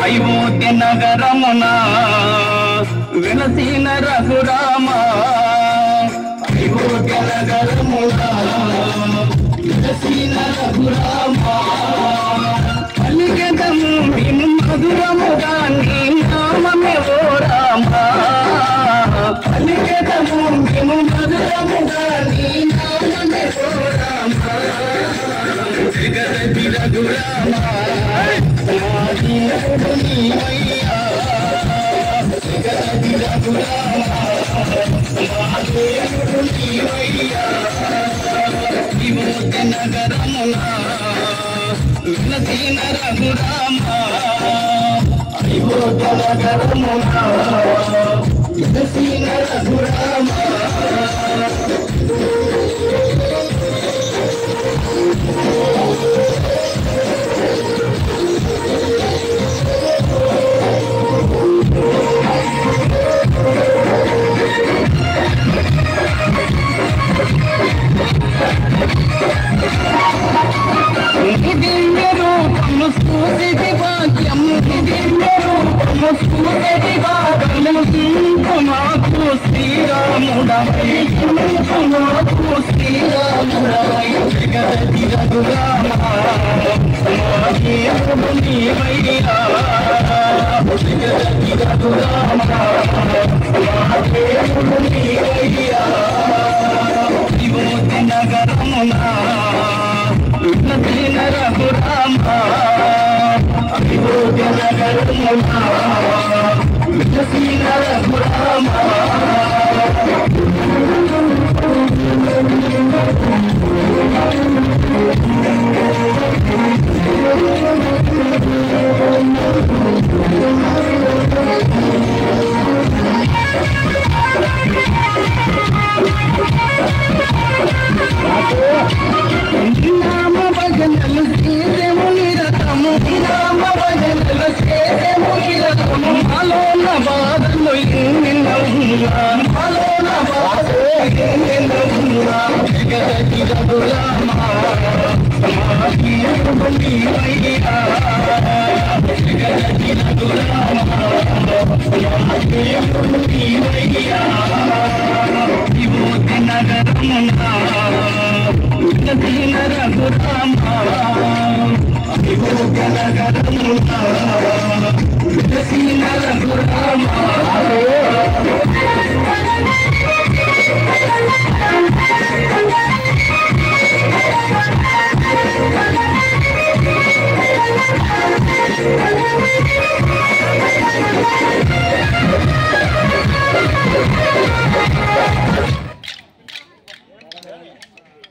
అయోధ్య నగరమున వెలసిన రఘురామ అయోధ్య నగరమున వెలసిన రఘురామ పలికెదము మేము మధురముగా నీ నామమే ఓ రామ పలికెదము మేము మధురముగా నీ నామమే ఓ రామ జగతి రఘురామ జగతి రఘురామ అయోధ్య నగరమున వెలసిన రఘురామ అయోధ్య నగరమున వెలసిన రఘురామ స్ఫూర్తి భాగ్యం స్ఫూర్తి భాగము మాకు శ్రీరాముడమై మాకు శ్రీరాముడమై జగతి రఘురామ నీవయ్యా జగతి రఘురామ నీవయ్యా అయోధ్య నగరమున వెలసిన రఘురామ అయోధ్య నగరమున వెలసిన రఘురామ నామ భజనలు చేసేము నిరతము నామ భజనలు చేసేము నిరతము మాలోన బాధలు ఎన్నెన్నవురా మాలోన బాధలు ఎన్నెన్నవురా జగతి రఘురామ నీవయ్యా జగతి రఘురామ నీవయ్యా అయోధ్య నగరమున వెలసిన రఘురామ అయోధ్య నగరమున వెలసిన రఘురామ Thank you.